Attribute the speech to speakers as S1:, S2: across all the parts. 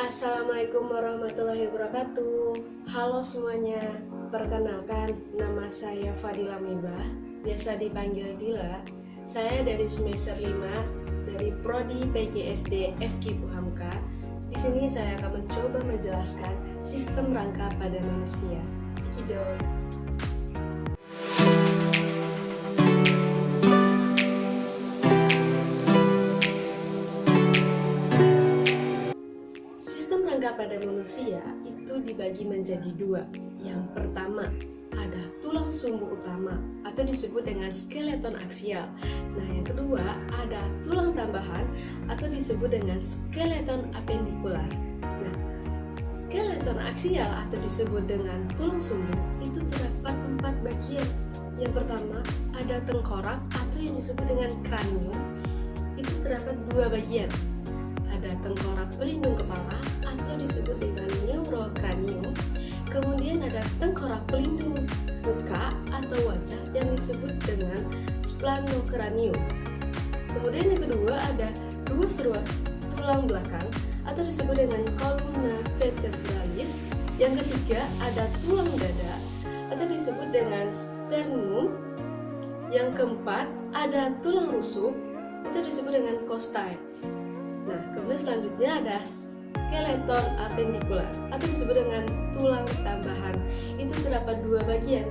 S1: Assalamualaikum warahmatullahi wabarakatuh. Halo semuanya, perkenalkan nama saya Fadila Mibah, biasa dipanggil Dila. Saya dari semester 5 dari Prodi PGSD FK Puhamka. Di sini saya akan mencoba menjelaskan sistem rangka pada manusia. Cekidot. Sistem rangka pada manusia itu dibagi menjadi dua. Yang pertama, ada tulang sumbu utama atau disebut dengan skeleton aksial. Nah, yang kedua, ada tulang tambahan atau disebut dengan skeleton apendikular. Nah, skeleton aksial atau disebut dengan tulang sumbu itu terdapat 4 bagian. Yang pertama, ada tengkorak atau yang disebut dengan kranium. Itu terdapat 2 bagian. Ada tengkorak pelindung kepala atau disebut dengan neurokranium. Kemudian ada tengkorak pelindung muka atau wajah yang disebut dengan splanocranium. Kemudian yang kedua ada ruas-ruas tulang belakang atau disebut dengan columna vertebralis. Yang ketiga ada tulang dada atau disebut dengan sternum. Yang keempat ada tulang rusuk itu disebut dengan costae. Nah, kemudian selanjutnya ada skeleton apendikular atau disebut dengan tulang tambahan. Itu terdapat 2 bagian.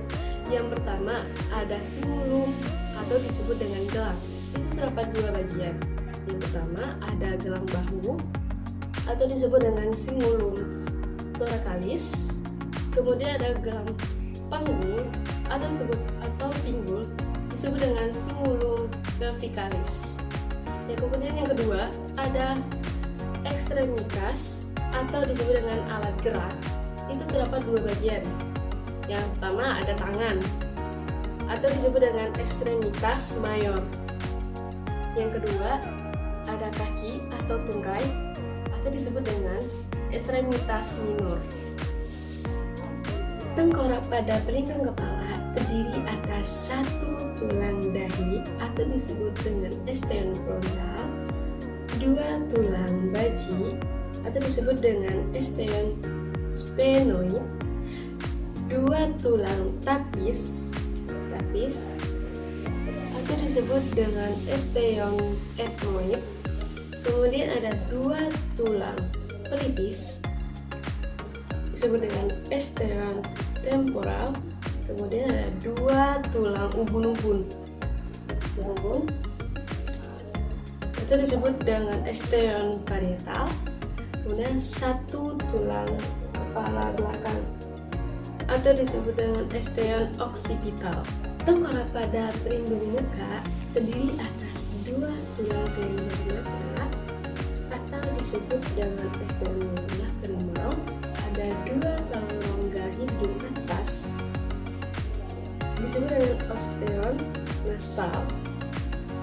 S1: Yang pertama ada simulum atau disebut dengan gelang. Itu terdapat 2 bagian. Yang pertama ada gelang bahu atau disebut dengan simulum thoracalis. Kemudian ada gelang panggung atau pinggul disebut dengan simulum cervicalis. Kemudian yang kedua ada ekstremitas atau disebut dengan alat gerak. Itu terdapat 2 bagian. Yang pertama ada tangan atau disebut dengan ekstremitas mayor. Yang kedua ada kaki atau tungkai atau disebut dengan ekstremitas minor. Tengkorak pada pelindung kepala terdiri atas 1 tulang dahi atau disebut dengan osteon frontal, 2 tulang baji atau disebut dengan osteon sphenoid, 2 tulang tapis atau disebut dengan osteon ethmoid. Kemudian ada 2 tulang pelipis disebut dengan osteon temporal. Kemudian ada 2 tulang ubun-ubun itu disebut dengan osteon parietal. Kemudian 1 tulang kepala belakang atau disebut dengan osteon occipital. Tengkorak pada pelindung muka terdiri atas 2 tulang kelenjar mata atau disebut dengan osteon lacrymal. Ada 2 tulang rongga hidung atas disebut dengan osteon nasal.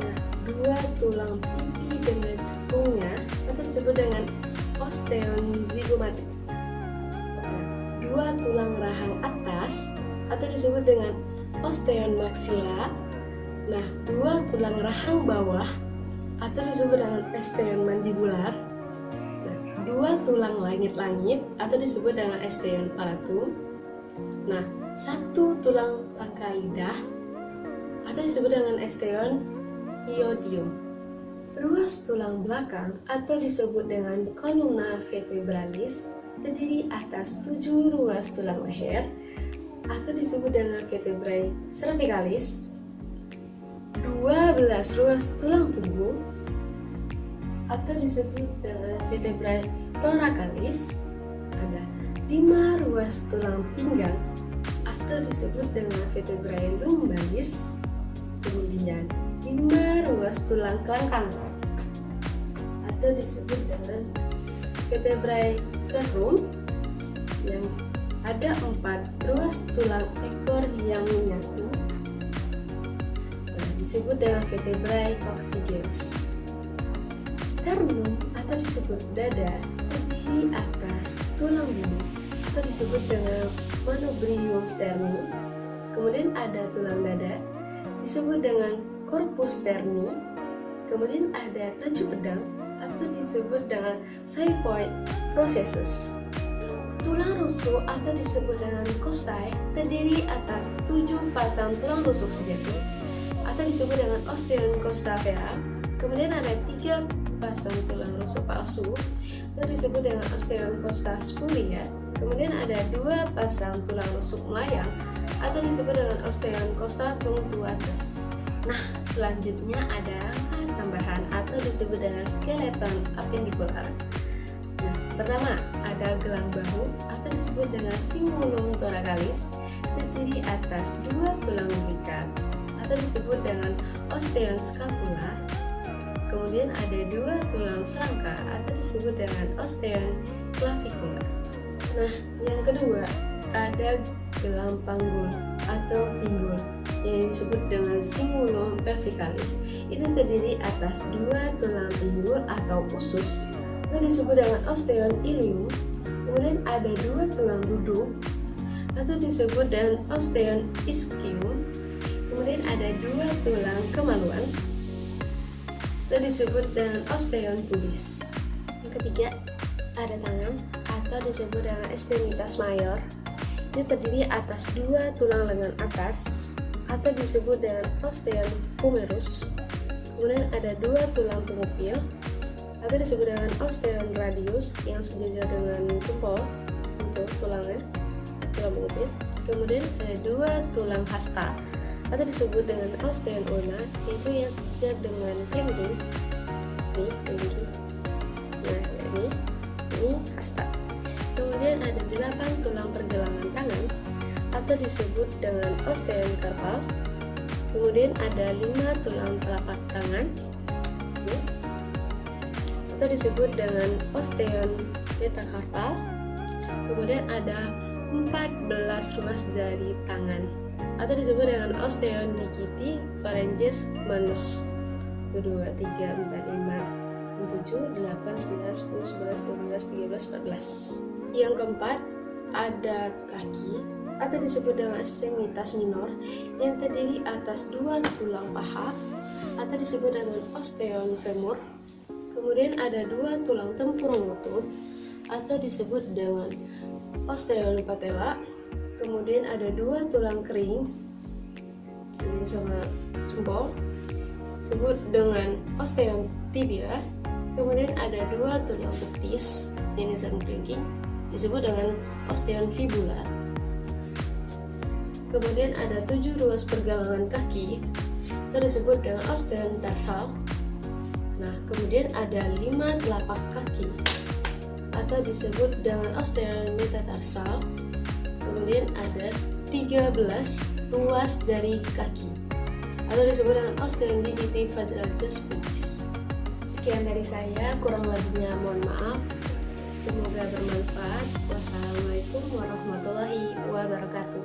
S1: Nah, 2 tulang pipi dengan cekungnya atau disebut dengan osteon zygomatic. 2 tulang rahang atas atau disebut dengan osteon maxilla. Nah, 2 tulang rahang bawah atau disebut dengan osteon mandibular. Nah, 2 tulang langit-langit atau disebut dengan osteon palatum. Nah, 1 tulang pangkal lidah atau disebut dengan osteon iodium. Ruas tulang belakang atau disebut dengan columna vertebralis terdiri atas 7 ruas tulang leher atau disebut dengan vertebrae cervicalis, 12 ruas tulang punggung atau disebut dengan vertebrae thoracalis, ada 5 ruas tulang pinggang atau disebut dengan vertebrae lumbalis, kemudian 5 ruas tulang kelangkang atau disebut dengan vertebrae sacrum, yang ada 4 ruas tulang ekor yang menyatu, disebut dengan vertebrae coccygeus. Sternum atau disebut dada terdiri atas tulang bulu atau disebut dengan monobrium sterni. Kemudian ada tulang dada disebut dengan corpus sterni. Kemudian ada tajuk pedang atau disebut dengan xiphoid processus. Tulang rusuk atau disebut dengan costae terdiri atas 7 pasang tulang rusuk sejati atau disebut dengan osteon costa vera. Kemudian ada 3 pasang tulang rusuk palsu atau disebut dengan osteon costa spuria. Kemudian ada 2 pasang tulang rusuk melayang atau disebut dengan osteon costa punctuatus. Nah, selanjutnya ada tambahan atau disebut dengan skeleton appendicular. Nah, pertama ada gelang bahu atau disebut dengan cingulum thoracalis terdiri atas 2 tulang umbilical atau disebut dengan osteon scapula. Kemudian ada 2 tulang selangka atau disebut dengan osteon clavicular. Nah, yang kedua ada gelang panggul atau pinggul yang disebut dengan cingulum cervicalis. Itu terdiri atas 2 tulang pinggul atau usus yang disebut dengan osteon ilium. Kemudian ada 2 tulang duduk atau disebut dengan osteon ischium. Kemudian ada 2 tulang kemaluan atau disebut dengan osteon pubis. Yang ketiga ada tangan atau disebut dengan extremitas mayor. Ini terdiri atas 2 tulang lengan atas atau disebut dengan osteon humerus. Kemudian ada 2 tulang pengupil atau disebut dengan osteon radius yang sejajar dengan jempol untuk tulang pengupil. Kemudian ada 2 tulang hasta atau disebut dengan osteon ulna, yaitu yang sejajar dengan kelingking. Ini hasta. Kemudian ada 8 tulang pergelangan tangan atau disebut dengan osteon carpal. Kemudian ada 5 tulang telapak tangan atau disebut dengan osteon metacarpal. Kemudian ada 14 ruas jari tangan atau disebut dengan osteon digiti phalanges manus. 1, 2, 3, 4, 5, 6, 7, 8, 9, 10, 11, 12, 13, 14. Yang keempat ada kaki atau disebut dengan extremitas minor yang terdiri atas 2 tulang paha atau disebut dengan osteon femur. Kemudian ada 2 tulang tempurung lutut atau disebut dengan osteon patella. Kemudian ada 2 tulang kering ini sama jempol disebut dengan osteon tibia. Kemudian ada 2 tulang betis ini sama kelingking disebut dengan osteon fibula. Kemudian ada 7 ruas pergelangan kaki atau disebut dengan osteon tarsal. Nah, kemudian ada 5 telapak kaki atau disebut dengan osteon metatarsal. Kemudian ada 13 ruas jari kaki atau disebut dengan osteon digiti phalanges pubis. Sekian dari saya, kurang lebihnya mohon maaf. Semoga bermanfaat. Wassalamualaikum warahmatullahi wabarakatuh.